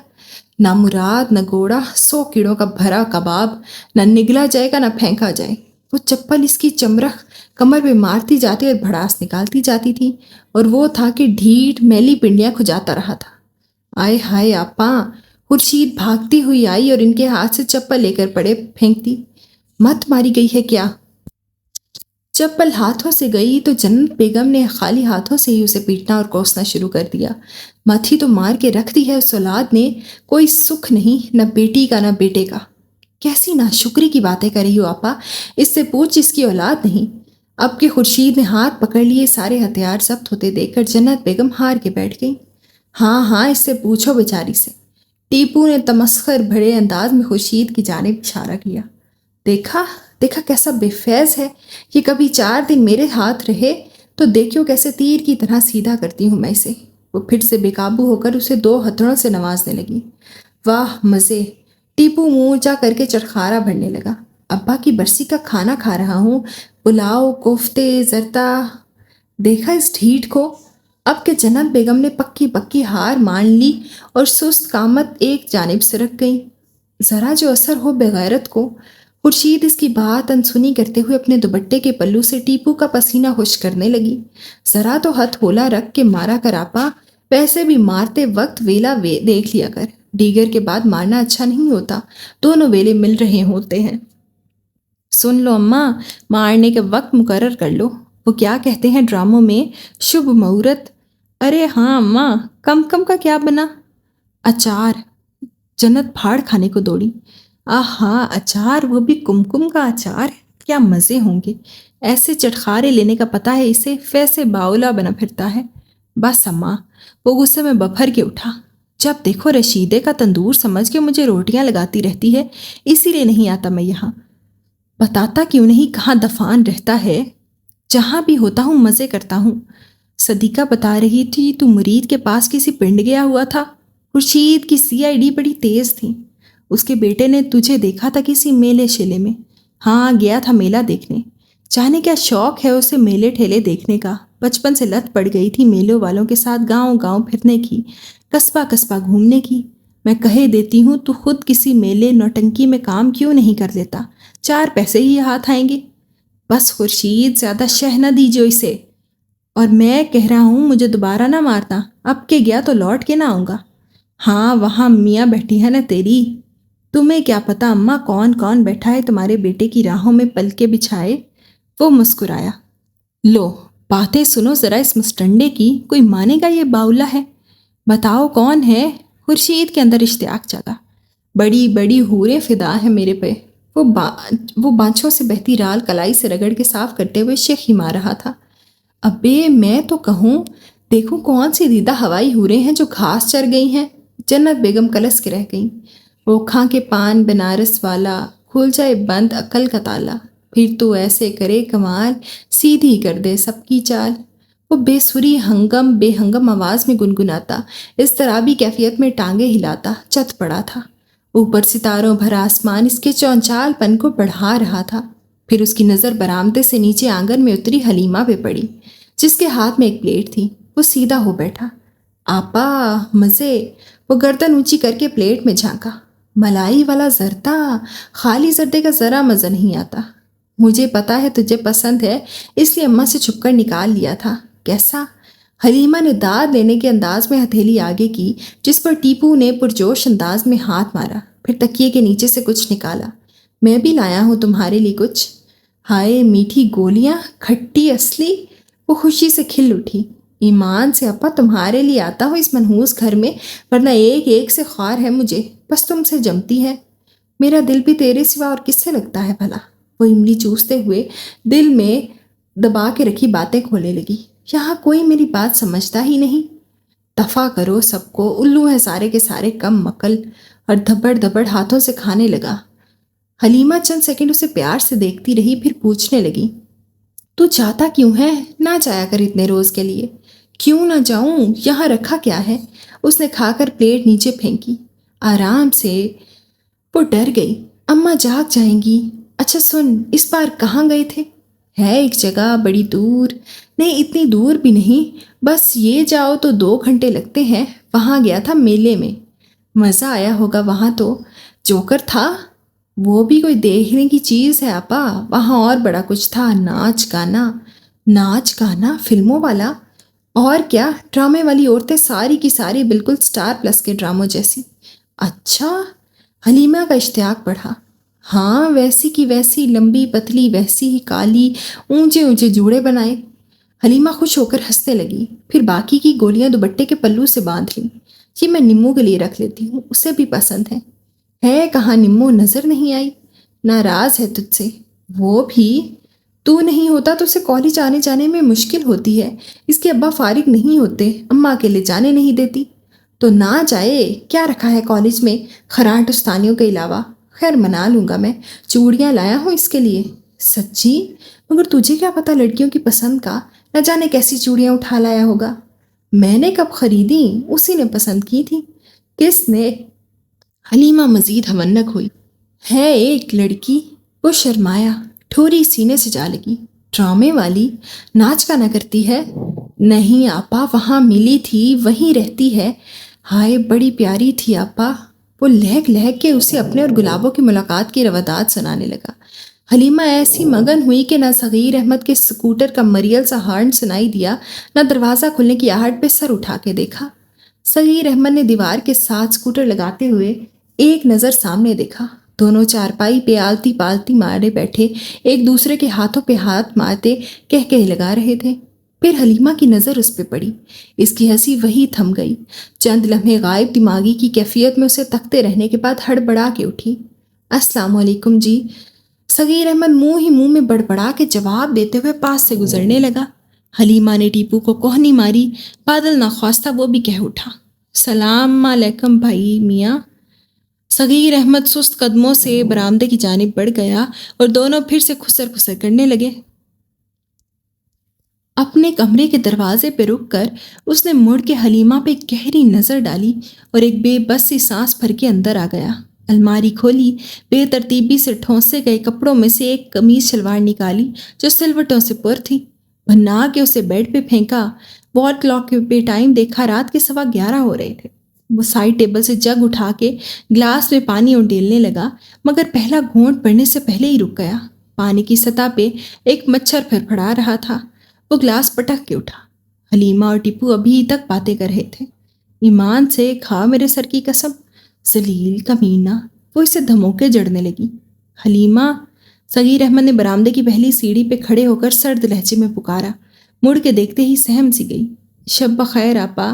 نہ مراد، نہ گوڑا، 100 کیڑوں کا بھرا کباب، نہ نگلا جائے گا نہ پھینکا جائے۔ وہ چپل اس کی چمرخ کمر پہ مارتی جاتی اور بھڑاس نکالتی جاتی تھی، اور وہ تھا کہ ڈھیٹ میلی پنڈیاں کھجاتا رہا تھا۔ آئے ہائے آپا! خورشید بھاگتی ہوئی آئی اور ان کے ہاتھ سے چپل لے کر پڑے پھینک دی۔ مت ماری گئی ہے کیا؟ چپل ہاتھوں سے گئی تو جنت بیگم نے خالی ہاتھوں سے ہی اسے پیٹنا اور کوسنا شروع کر دیا۔ مت ہی تو مار کے رکھ دی ہے اس اولاد نے، کوئی سکھ نہیں، نہ بیٹی کا نہ بیٹے کا۔ کیسی ناشکری کی باتیں کر رہی ہو آپا، اس سے پوچھ جس کی اولاد نہیں۔ اب کہ خورشید نے ہاتھ پکڑ لیے سارے ہتھیار ضبط ہوتے دیکھ کر جنت بیگم ہار کے بیٹھ گئی۔ ہاں ہاں، اس سے پوچھو بیچاری سے۔ ٹیپو نے تمسخر بھرے انداز میں خورشید کی جانب اشارہ کیا۔ دیکھا کیسا بے فیض ہے یہ، کبھی 4 دن میرے ہاتھ رہے تو دیکھو کیسے تیر کی طرح سیدھا کرتی ہوں میں اسے۔ وہ پھر سے بے قابو ہو کر اسے 2 ہتھوڑوں سے نوازنے لگی۔ واہ مزے! ٹیپو منہ اونچا کر کے چرخارا بھرنے لگا۔ ابا کی برسی کا کھانا کھا رہا ہوں، پلاؤ، کوفتے، زردہ۔ دیکھا اس ڈھیٹ کو؟ اب کہ جنت بیگم نے پکی ہار مان لی اور سست قامت ایک جانب سے رکھ گئی۔ ذرا جو اثر ہو بغیرت کو۔ خورشید اس کی بات انسنی کرتے ہوئے اپنے دوپٹے کے پلو سے ٹیپو کا پسینہ خشک کرنے لگی۔ ذرا تو ہتھ ہولا رکھ کے مارا کر آپا، ویسے بھی مارتے وقت ویلا دیکھ لیا کر، ڈیگر کے بعد مارنا اچھا نہیں ہوتا، دونوں ویلے مل رہے ہوتے ہیں۔ سن لو اماں، مارنے کے وقت مقرر کر لو، وہ کیا کہتے ہیں ڈراموں میں، شبھ مہورت۔ ارے ہاں اماں، کم کا کیا بنا؟ اچار۔ جنت پھاڑ کھانے کو دوڑی۔ ہاں اچار، وہ بھی کمکم کا اچار، کیا مزے ہوں گے۔ ایسے چٹخارے لینے کا پتہ ہے اسے، ویسے باولا بنا پھرتا ہے۔ بس اماں، وہ غصے میں بپھر کے اٹھا۔ جب دیکھو رشیدے کا تندور سمجھ کے مجھے روٹیاں لگاتی رہتی ہے، اسی لیے نہیں آتا میں یہاں۔ بتاتا کیوں نہیں کہاں دفان رہتا ہے؟ جہاں بھی ہوتا ہوں مزے کرتا ہوں۔ صدیقہ بتا رہی تھی تو مرید کے پاس کسی پنڈ گیا ہوا تھا۔ خورشید کی CID بڑی تیز تھی۔ اس کے بیٹے نے تجھے دیکھا تھا کسی میلے شیلے میں۔ ہاں گیا تھا میلہ دیکھنے۔ جانے کیا شوق ہے اسے میلے ٹھیلے دیکھنے کا۔ بچپن سے لت پڑ گئی تھی میلوں والوں کے ساتھ گاؤں گاؤں پھرنے کی، قصبہ قصبہ گھومنے کی۔ میں کہے دیتی ہوں تو خود کسی میلے نوٹنکی میں کام کیوں نہیں کر لیتا؟ 4 پیسے ہی ہاتھ آئیں گے۔ بس خورشید زیادہ شہ نہ دیجو اسے، اور میں کہہ رہا ہوں مجھے دوبارہ نہ مارنا، اب کے گیا تو لوٹ کے نہ آؤں گا۔ ہاں وہاں میاں بیٹھی ہے نا تیری، تمہیں کیا پتا اماں کون کون بیٹھا ہے تمہارے بیٹے کی راہوں میں پلکیں بچھائے۔ وہ مسکرایا۔ لو باتیں سنو ذرا اس مسٹنڈے کی، کوئی مانے گا یہ باولا ہے؟ بتاؤ کون ہے؟ خورشید کے اندر اشتیاق جاگا۔ بڑی بڑی حوریں فدا ہے میرے پہ۔ وہ بانچھوں سے بہتی رال کلائی سے رگڑ کے صاف کرتے ہوئے شیخ ہی مار رہا تھا۔ ابے میں تو کہوں دیکھوں کون سی دیدہ ہوائی حوریں ہیں جو گھاس چر گئی ہیں۔ جنت بیگم کلس کے رہ گئیں۔ اوکھاں کے پان بنارس والا، کھل جائے بند عقل کا تالا، پھر تو ایسے کرے کمال، سیدھی کر دے سب کی چال۔ وہ بے سری بے ہنگم آواز میں گنگناتا، اضطرابی کیفیت میں ٹانگیں ہلاتا چت پڑا تھا۔ اوپر ستاروں بھرا آسمان اس کے چونچال پن کو بڑھا رہا تھا۔ پھر اس کی نظر برآمدے سے نیچے آنگن میں اتری حلیمہ پہ پڑی، جس کے ہاتھ میں ایک پلیٹ تھی۔ وہ سیدھا ہو بیٹھا۔ آپا مزے۔ وہ گردن اونچی کر کے پلیٹ میں جھانکا۔ ملائی والا زردہ، خالی زردے کا ذرا مزہ نہیں آتا۔ مجھے پتا ہے تجھے پسند ہے، اس لیے اماں سے چھپ کر نکال لیا تھا۔ کیسا؟ حلیمہ نے داد لینے کے انداز میں ہتھیلی آگے کی، جس پر ٹیپو نے پرجوش انداز میں ہاتھ مارا، پھر تکیے کے نیچے سے کچھ نکالا۔ میں بھی لایا ہوں تمہارے لیے کچھ۔ ہائے میٹھی گولیاں، کھٹی اصلی۔ وہ خوشی سے کھل اٹھی۔ ایمان سے اپا تمہارے لیے آتا ہوں اس منحوس گھر میں، ورنہ ایک ایک سے خوار ہے مجھے، بس تم سے جمتی ہے۔ میرا دل بھی تیرے سوا اور کس سے لگتا ہے بھلا؟ وہ املی چوستے ہوئے دل میں دبا کے رکھی باتیں کھولنے لگی۔ یہاں کوئی میری بات سمجھتا ہی نہیں۔ دفع کرو سب کو، الو ہیں سارے کے سارے کم مکل، اور دھبڑ دھبڑ ہاتھوں سے کھانے لگا۔ حلیمہ چند سیکنڈ اسے پیار سے دیکھتی رہی، پھر پوچھنے لگی، تو چاہتا کیوں ہے؟ نہ جایا کر اتنے روز کے لیے۔ کیوں نہ جاؤں؟ یہاں رکھا کیا ہے؟ اس نے کھا کر پلیٹ نیچے پھینکی۔ آرام سے۔ وہ ڈر گئی، اماں جاگ جائیں گی۔ اچھا سن، اس بار کہاں گئے تھے؟ ہے ایک جگہ بڑی دور۔ نہیں اتنی دور بھی نہیں، بس یہ جاؤ تو 2 گھنٹے لگتے ہیں۔ وہاں گیا تھا میلے میں۔ مزہ آیا ہوگا وہاں تو۔ جوکر تھا؟ وہ بھی کوئی دیکھنے کی چیز ہے آپا، وہاں اور بڑا کچھ تھا، ناچ گانا۔ ناچ گانا فلموں والا؟ اور کیا، ڈرامے والی عورتیں ساری کی ساری بالکل سٹار پلس کے ڈراموں جیسی۔ اچھا؟ حلیمہ کا اشتیاق بڑھا۔ ہاں ویسی کی ویسی، لمبی پتلی، ویسی ہی کالی، اونچے اونچے جوڑے بنائے۔ حلیمہ خوش ہو کر ہنسنے لگی، پھر باقی کی گولیاں دوپٹے کے پلو سے باندھ لیں۔ یہ میں نمو کے لیے رکھ لیتی ہوں، اسے بھی پسند ہے۔ ہے کہاں نمو؟ نظر نہیں آئی؟ ناراض ہے تجھ سے؟ وہ بھی تو نہیں ہوتا تو اسے کالج آنے جانے میں مشکل ہوتی ہے۔ اس کے ابا فارغ نہیں ہوتے، اماں کے لے جانے نہیں دیتی۔ تو نہ جائے، کیا رکھا ہے کالج میں خراٹ استانیوں کے علاوہ؟ خیر منا لوں گا، میں چوڑیاں لایا ہوں اس کے لیے۔ سچی؟ مگر تجھے کیا پتا لڑکیوں کی پسند کا؟ نہ جانے کیسی چوڑیاں اٹھا لایا ہوگا۔ میں نے کب خریدی؟ اسی نے پسند کی تھی۔ کس نے؟ حلیمہ مزید ہونک ہوئی۔ ہے ایک لڑکی۔ وہ شرمایا، ٹھوری سینے سے جا لگی۔ ڈرامے والی؟ ناچ گانا کرتی ہے؟ نہیں آپا، وہاں ملی تھی، وہیں رہتی ہے۔ ہائے بڑی پیاری تھی آپا۔ وہ لہک لہک کے اسے اپنے اور گلابوں کی ملاقات کی روادات سنانے لگا۔ حلیمہ ایسی مگن ہوئی کہ نہ صغیر احمد کے سکوٹر کا مریل سا ہارن سنائی دیا، نہ دروازہ کھلنے کی آہٹ پہ سر اٹھا کے دیکھا۔ صغیر احمد نے دیوار کے ساتھ سکوٹر لگاتے ہوئے ایک نظر سامنے دیکھا۔ دونوں چارپائی پہ آلتی پالتی مارے بیٹھے، ایک دوسرے کے ہاتھوں پہ ہاتھ مارتے کہہ لگا رہے تھے۔ پھر حلیمہ کی نظر اس پہ پڑی، اس کی ہنسی وہی تھم گئی۔ چند لمحے غائب دماغی کی کیفیت میں اسے تکتے رہنے کے بعد ہڑبڑا کے اٹھی۔ السلام علیکم جی۔ صغیر احمد منہ میں بڑبڑا کے جواب دیتے ہوئے پاس سے گزرنے لگا۔ حلیمہ نے ٹیپو کو کوہنی ماری، بادل ناخواستہ وہ بھی کہہ اٹھا، سلام علیکم بھائی میاں۔ صغیر احمد سست قدموں سے برآمدے کی جانب بڑھ گیا اور دونوں پھر سے خسر خسر کرنے لگے۔ اپنے کمرے کے دروازے پہ رک کر اس نے مڑ کے حلیمہ پہ گہری نظر ڈالی اور ایک بے بس سی سانس بھر کے اندر آ گیا۔ الماری کھولی، بے ترتیبی سے ٹھونسے گئے کپڑوں میں سے ایک قمیض شلوار نکالی جو سلوٹوں سے پر تھی، بنا کے اسے بیڈ پہ پھینکا۔ وال کلاک پہ ٹائم دیکھا، رات کے 11:15 ہو رہے تھے۔ وہ سائڈ ٹیبل سے جگ اٹھا کے گلاس میں پانی انڈیلنے لگا، مگر پہلا گھونٹ پڑنے سے پہلے ہی رک گیا۔ پانی کی سطح پہ ایک مچھر پھڑپڑا رہا تھا۔ وہ گلاس پٹک کے اٹھا۔ حلیمہ اور ٹیپو ابھی تک باتیں کر رہے تھے۔ ایمان سے کھا میرے سر کی قسم، ذلیل کمینہ، وہ اسے دھموکے جڑنے لگی۔ حلیمہ، صغیر احمد نے برآمدے کی پہلی سیڑھی پہ کھڑے ہو کر سرد لہجے میں پکارا۔ مڑ کے دیکھتے ہی سہم سی گئی۔ شب بخیر آپا۔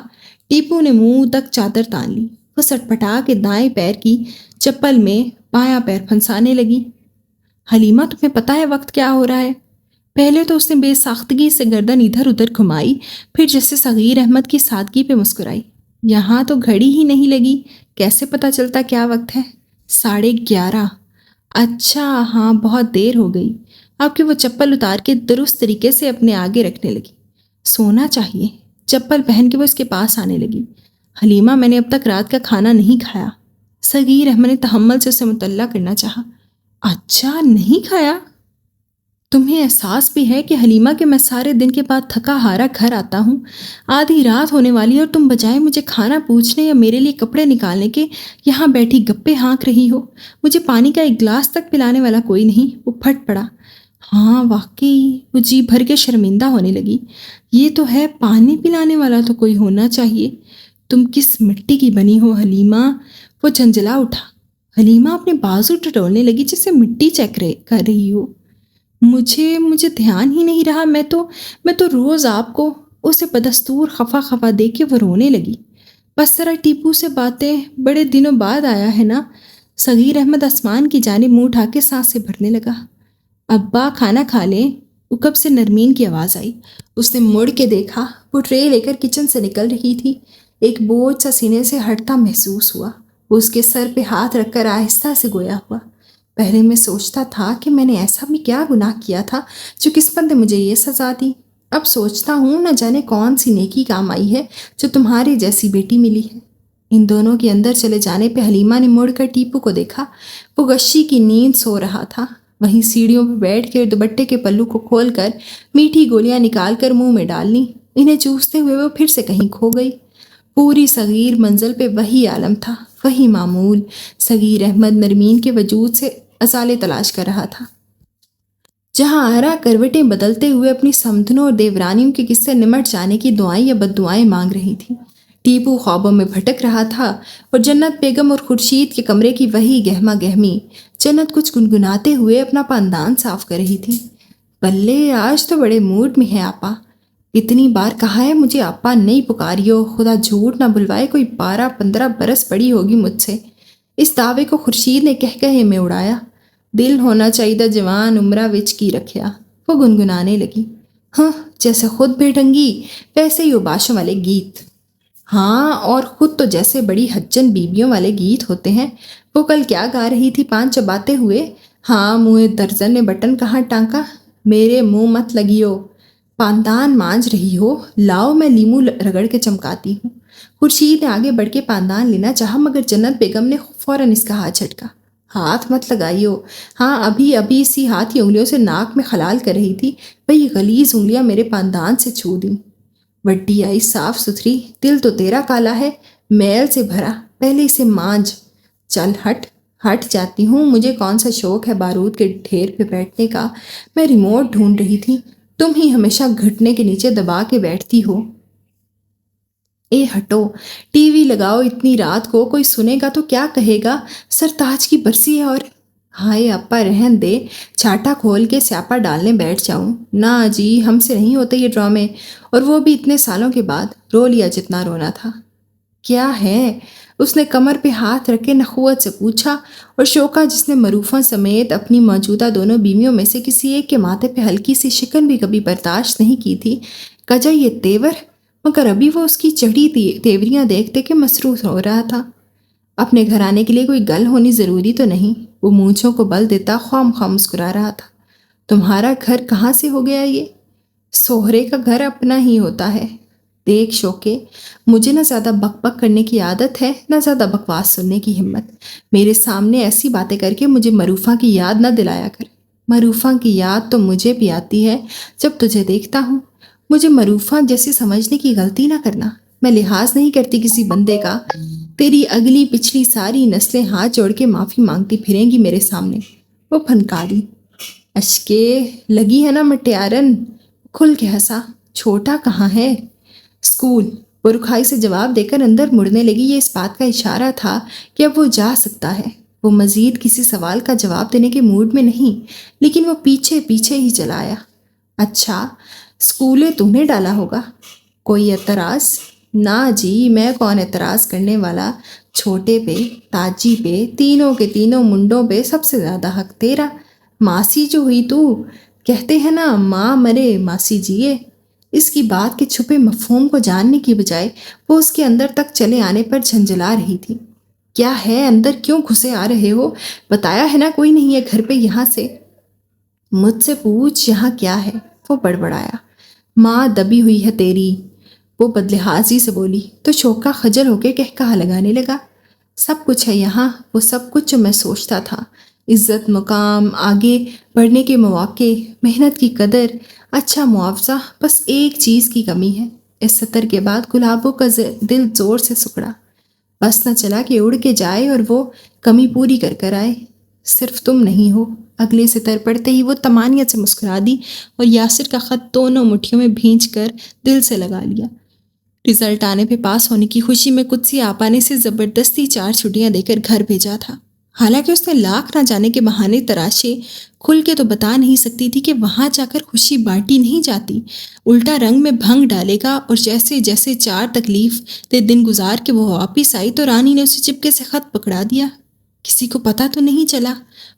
ٹیپو نے منہ تک چادر تان لی۔ وہ سٹپٹا کے دائیں پیر کی چپل میں بایاں پیر پھنسانے لگی۔ حلیمہ، تمہیں پتہ ہے وقت کیا ہو رہا ہے؟ پہلے تو اس نے بے ساختگی سے گردن ادھر ادھر گھمائی، پھر جیسے صغیر احمد کی سادگی پہ مسکرائی۔ یہاں تو گھڑی ہی نہیں لگی، کیسے پتہ چلتا کیا وقت ہے؟ 11:30۔ اچھا ہاں، بہت دیر ہو گئی۔ اب کہ وہ چپل اتار کے درست طریقے سے اپنے آگے رکھنے لگی۔ سونا چاہیے۔ چپل پہن کے وہ اس کے پاس آنے لگی۔ حلیمہ، میں نے اب تک رات کا کھانا نہیں کھایا۔ صغیر احمد نے تحمل سے اسے مطلع کرنا چاہا۔ اچھا، نہیں کھایا؟ تمہیں احساس بھی ہے کہ حلیمہ کہ میں سارے دن کے بعد تھکا ہارا گھر آتا ہوں، آدھی رات ہونے والی ہے، اور تم بجائے مجھے کھانا پوچھنے یا میرے لیے کپڑے نکالنے کے یہاں بیٹھی گپے ہانک رہی ہو؟ مجھے پانی کا ایک گلاس تک پلانے والا کوئی نہیں۔ وہ پھٹ پڑا۔ ہاں واقعی، وہ جی بھر کے شرمندہ ہونے لگی۔ یہ تو ہے، پانی پلانے والا تو کوئی ہونا چاہیے۔ تم کس مٹی کی بنی ہو حلیمہ؟ وہ جھنجھلا اٹھا۔ حلیمہ اپنے بازو ٹٹولنے لگی جیسے مٹی چیک کر رہی ہو۔ مجھے دھیان ہی نہیں رہا، میں تو روز آپ کو۔ اسے بدستور خفا خفا دیکھ کے وہ رونے لگی۔ بس ذرا ٹیپو سے باتیں، بڑے دنوں بعد آیا ہے نا۔ صغیر احمد آسمان کی جانب منہ اٹھا کے سانس سے بھرنے لگا۔ ابا کھانا کھا لیں؟ اکب سے نرمین کی آواز آئی۔ اس نے مڑ کے دیکھا، وہ ٹرے لے کر کچن سے نکل رہی تھی۔ ایک بوجھ سا سینے سے ہٹتا محسوس ہوا۔ وہ اس کے سر پہ ہاتھ رکھ کر آہستہ سے گویا ہوا۔ پہلے میں سوچتا تھا کہ میں نے ایسا بھی کیا گناہ کیا تھا جو قسمت نے مجھے یہ سزا دی۔ اب سوچتا ہوں نہ جانے کون سی نیکی کام آئی ہے جو تمہاری جیسی بیٹی ملی ہے۔ ان دونوں کے اندر چلے جانے پہ حلیمہ نے مڑ کر ٹیپو کو دیکھا۔ وہ غشی کی نیند سو رہا تھا۔ وہیں سیڑھیوں پہ بیٹھ کے دوپٹے کے پلو کو کھول کر میٹھی گولیاں نکال کر منہ میں ڈال لیں۔ انہیں چوستے ہوئے وہ پھر سے کہیں کھو گئی۔ پوری صغیر منزل پہ وہی عالم تھا، وہی معمول۔ صغیر احمد نرمین کے وجود سے ازالے تلاش کر رہا تھا۔ جہاں آرا کروٹیں بدلتے ہوئے اپنی سمدنوں اور دیورانیوں کے قصے نمٹ جانے کی دعائیں یا بد دعائیں مانگ رہی تھی، ٹیپو خوابوں میں بھٹک رہا تھا اور جنت بیگم اور خورشید کے کمرے کی وہی گہما گہمی۔ جنت کچھ گنگناتے ہوئے اپنا پاندان صاف کر رہی تھی۔ بلے، آج تو بڑے موڈ میں ہے آپا۔ اتنی بار کہا ہے مجھے آپا نہیں پکاریو، خدا جھوٹ نہ بلوائے کوئی 12-15 برس بڑی ہوگی مجھ سے۔ اس دعوے کو خورشید نے کہے میں اڑایا۔ دل ہونا چاہیے جوان عمرہ وچ کی رکھیا۔ وہ گنگنانے لگی۔ ہاں، جیسے خود بے ڈھنگی ویسے ہی اباشوں والے گیت۔ ہاں، اور خود تو جیسے بڑی حجن بیبیوں والے گیت ہوتے ہیں۔ وہ کل کیا گا رہی تھی پان چباتے ہوئے؟ ہاں، منہ درزن نے بٹن کہاں ٹانکا، میرے منہ مت لگیو، پاندان مانج رہی ہو، لاؤ میں لیمو رگڑ کے چمکاتی ہوں۔ خورشید نے آگے بڑھ کے پاندان لینا چاہا، مگر جنت بیگم نے فوراً اس کا ہاتھ جھٹکا۔ ہاتھ مت لگائیو۔ ہاں، ابھی اسی ہاتھی انگلیوں سے ناک میں خلال کر رہی تھی، وہی غلیظ انگلیاں میرے پاندان سے چھو دیں۔ وڈی آئی صاف ستھری، دل تو تیرا کالا ہے، میل سے بھرا، پہلے اسے مانج۔ چل ہٹ جاتی ہوں، مجھے کون سا شوق ہے بارود کے ڈھیر پہ بیٹھنے کا۔ میں ریموٹ ڈھونڈ رہی تھی، تم ہی ہمیشہ گھٹنے کے نیچے دبا کے بیٹھتی ہو۔ اے ہٹو، ٹی وی لگاؤ، اتنی رات کو کوئی سنے گا تو کیا کہے گا، سرتاج کی برسی ہے۔ اور ہائے اپا رہن دے، چھاٹا کھول کے سیاپا ڈالنے بیٹھ جاؤں۔ نہ جی، ہم سے نہیں ہوتے یہ ڈرامے، اور وہ بھی اتنے سالوں کے بعد۔ رو لیا جتنا رونا تھا۔ کیا ہے؟ اس نے کمر پہ ہاتھ رکھ کے نخوت سے پوچھا، اور شوکا جس نے معروفہ سمیت اپنی موجودہ دونوں بیویوں میں سے کسی ایک کے ماتھے پہ ہلکی سی شکن بھی کبھی برداشت نہیں کی تھی، کجا یہ تیور، مگر ابھی وہ اس کی چڑھی تیوریاں دیکھتے کہ مسروف ہو رہا تھا۔ اپنے گھر آنے کے لیے کوئی گل ہونی ضروری تو نہیں؟ وہ مونچھوں کو بل دیتا خواہ خواہ مسکرا رہا تھا۔ تمہارا گھر کہاں سے ہو گیا یہ؟ سوہرے کا گھر اپنا ہی ہوتا ہے۔ دیکھ شوکے، مجھے نہ زیادہ بک بک کرنے کی عادت ہے نہ زیادہ بکواس سننے کی ہمت۔ میرے سامنے ایسی باتیں کر کے مجھے معروفہ کی یاد نہ دلایا کر۔ معروفہ کی یاد تو مجھے بھی آتی ہے جب تجھے دیکھتا ہوں۔ مجھے معروفہ جیسی سمجھنے کی غلطی نہ کرنا۔ میں لحاظ نہیں کرتی کسی بندے کا۔ تیری اگلی پچھلی ساری نسلیں ہاتھ جوڑ کے معافی مانگتی پھریں گی میرے سامنے۔ وہ پھنکاری۔ اشکے لگی ہے نا مٹیارن؟ کھل کے ہنسا۔ چھوٹا کہاں ہے؟ اسکول۔ وہ رکھائی سے جواب دے کر اندر مڑنے لگی۔ یہ اس بات کا اشارہ تھا کہ اب وہ جا سکتا ہے۔ وہ مزید کسی سوال کا جواب دینے کے موڈ میں نہیں، لیکن وہ پیچھے پیچھے ہی چلا آیا۔ اچھا، اسکولے تم نے ڈالا ہوگا؟ کوئی اعتراض؟ نہ جی، میں کون اعتراض کرنے والا۔ چھوٹے پہ، تاجی پہ، تینوں کے تینوں منڈوں پہ سب سے زیادہ حق تیرا۔ ماسی جو ہوئی تو، کہتے ہیں نا ماں مرے ماسی جیے۔ اس کی بات کے چھپے مفہوم کو جاننے کی بجائے وہ اس کے اندر تک چلے آنے پر جھنجھلا رہی تھی۔ کیا ہے اندر کیوں گھسے آ رہے ہو؟ بتایا ہے نا کوئی نہیں ہے گھر پہ یہاں سے؟ مجھ سے پوچھ یہاں کیا ہے؟ وہ بڑبڑایا۔ ماں دبی ہوئی ہے تیری، وہ بدلحاظی سے بولی تو شوکا خجل ہو کے کہا لگانے لگا۔ سب کچھ ہے یہاں، وہ سب کچھ جو میں سوچتا تھا۔ عزت، مقام، آگے بڑھنے کے مواقع، محنت کی قدر، اچھا معاوضہ، بس ایک چیز کی کمی ہے۔ اس سطر کے بعد گلابوں کا دل زور سے سکڑا۔ بس نہ چلا کہ اڑ کے جائے اور وہ کمی پوری کر کر آئے۔ صرف تم نہیں ہو۔ اگلے سطر پڑھتے ہی وہ طمانیت سے مسکرا دی اور یاسر کا خط دونوں مٹھیوں میں بھینچ کر دل سے لگا لیا۔ رزلٹ آنے پہ پاس ہونے کی خوشی میں قدسی آپا نے اسے زبردستی 4 چھٹیاں دے کر گھر بھیجا تھا۔ حالانکہ اس نے لاکھ نہ جانے کے بہانے تراشے، کھل کے تو بتا نہیں سکتی تھی کہ وہاں جا کر خوشی بانٹی نہیں جاتی، الٹا رنگ میں بھنگ ڈالے گا۔ اور جیسے جیسے 4 تکلیف دے دن گزار کے وہ واپس آئی تو رانی نے اسے چپکے سے خط پکڑا دیا۔ کسی کو پتہ تو نہیں چلا؟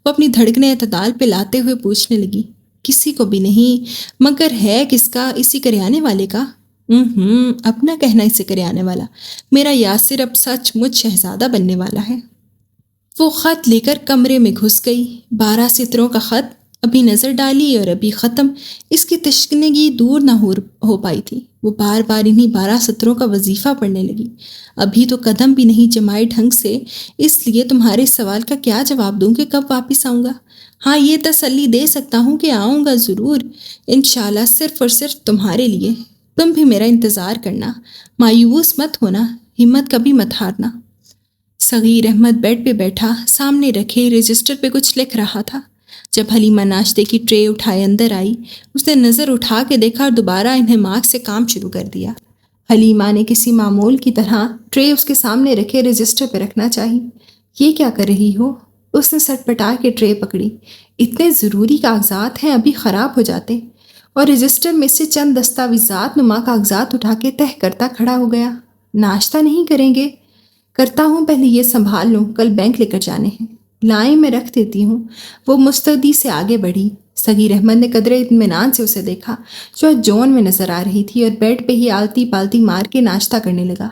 وہ اپنی دھڑکنیں اعتدال پہ لاتے ہوئے پوچھنے لگی۔ کسی کو بھی نہیں، مگر ہے کس کا؟ اسی کریانے والے کا۔ اپنا کہنا اسے کریانے والا۔ میرا یاسر اب سچ مچ شہزادہ بننے والا ہے۔ وہ خط لے کر کمرے میں گھس گئی۔ 12 سطروں کا خط ابھی نظر ڈالی اور ابھی ختم۔ اس کی تشنگی دور نہ ہو پائی تھی۔ وہ بار بار انہی 12 سطروں کا وظیفہ پڑھنے لگی۔ ابھی تو قدم بھی نہیں جمائے ڈھنگ سے، اس لیے تمہارے سوال کا کیا جواب دوں کہ کب واپس آؤں گا؟ ہاں، یہ تسلی دے سکتا ہوں کہ آؤں گا ضرور، انشاءاللہ، صرف اور صرف تمہارے لیے۔ تم بھی میرا انتظار کرنا، مایوس مت ہونا، ہمت کبھی مت ہارنا۔ صغیر احمد بیڈ پہ بیٹھا سامنے رکھے رجسٹر پہ کچھ لکھ رہا تھا۔ جب حلیمہ ناشتے کی ٹرے اٹھائے اندر آئی، اس نے نظر اٹھا کے دیکھا اور دوبارہ انہماک سے کام شروع کر دیا۔ حلیمہ نے کسی معمول کی طرح ٹرے اس کے سامنے رکھے رجسٹر پہ رکھنا چاہی۔ یہ کیا کر رہی ہو؟ اس نے سٹ پٹا کے ٹرے پکڑی۔ اتنے ضروری کاغذات ہیں، ابھی خراب ہو جاتے۔ اور رجسٹر میں سے چند دستاویزات نما کاغذات اٹھا کے تہہ کرتا کھڑا ہو گیا۔ ناشتہ نہیں کریں گے؟ کرتا ہوں، پہلے یہ سنبھال لوں، کل بینک لے کر جانے ہیں۔ لائیں میں رکھ دیتی ہوں۔ وہ مستعدی سے آگے بڑھی۔ صغیر احمد نے قدرے اطمینان سے اسے دیکھا، جو جون میں نظر آ رہی تھی، اور بیڈ پہ ہی آلتی پالتی مار کے ناشتہ کرنے لگا۔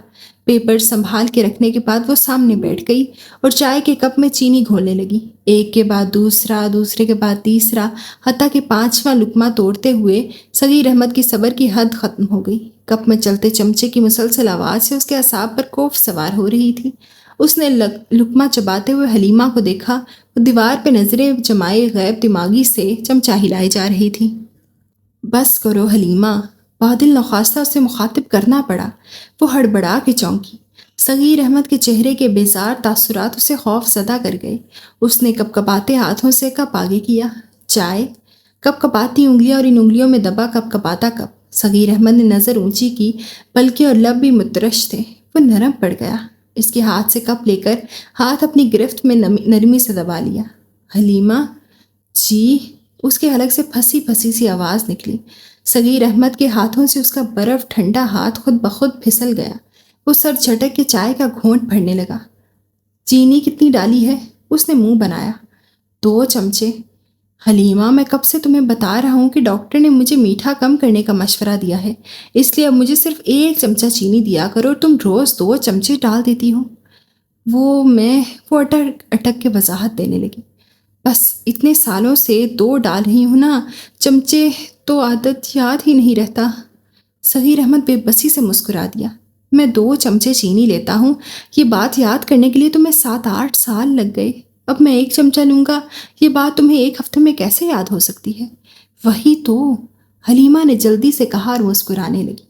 پیپر سنبھال کے رکھنے کے بعد وہ سامنے بیٹھ گئی اور چائے کے کپ میں چینی گھولنے لگی۔ ایک کے بعد دوسرا، دوسرے کے بعد تیسرا، حتیٰ کہ 5واں لقمہ توڑتے ہوئے صغیر احمد کی صبر کی حد ختم ہو گئی۔ کپ میں چلتے چمچے کی مسلسل آواز سے اس کے اعصاب پر کوف سوار ہو رہی تھی۔ اس نے لقمہ چباتے ہوئے حلیمہ کو دیکھا، وہ دیوار پہ نظریں جمائے غیب دماغی سے چمچہ ہلائے جا رہی تھی۔ بس کرو حلیمہ، بادل نخواستہ اسے مخاطب کرنا پڑا۔ وہ ہڑبڑا کے چونکی۔ صغیر احمد کے چہرے کے بیزار تاثرات اسے خوف زدہ کر گئے۔ اس نے کپ کپاتے ہاتھوں سے کپ آگے کیا۔ چائے؟ کپ کپاتی انگلیاں اور ان انگلیوں میں دبا کپ کپاتا کپ۔ صغیر احمد نے نظر اونچی کی، پلکیں اور لب بھی مترش تھے۔ وہ نرم پڑ گیا۔ اس کے ہاتھ سے کپ لے کر ہاتھ اپنی گرفت میں نرمی سے دبا لیا۔ حلیمہ جی؟ اس کے حلق سے پھنسی پھنسی سی آواز نکلی۔ صغیر احمد کے ہاتھوں سے اس کا برف ٹھنڈا ہاتھ خود بخود پھسل گیا۔ وہ سر جھٹک کے چائے کا گھونٹ بھرنے لگا۔ چینی کتنی ڈالی ہے؟ اس نے منہ بنایا۔ 2 چمچے۔ حلیمہ، میں کب سے تمہیں بتا رہا ہوں کہ ڈاکٹر نے مجھے میٹھا کم کرنے کا مشورہ دیا ہے، اس لیے اب مجھے صرف 1 چمچہ چینی دیا کرو، اور تم روز 2 چمچے ڈال دیتی ہو۔ وہ اٹک کے وضاحت دینے لگی۔ بس اتنے سالوں سے 2 ڈال رہی ہوں نا، چمچے تو عادت یاد ہی نہیں رہتا۔ صغیر احمد بے بسی سے مسکرا دیا۔ میں 2 چمچے چینی لیتا ہوں، یہ بات یاد کرنے کے لیے تمہیں 7-8 سال لگ گئے، اب میں 1 چمچہ لوں گا، یہ بات تمہیں 1 ہفتے میں کیسے یاد ہو سکتی ہے؟ وہی تو، حلیمہ نے جلدی سے کہا اور مسکرانے لگی۔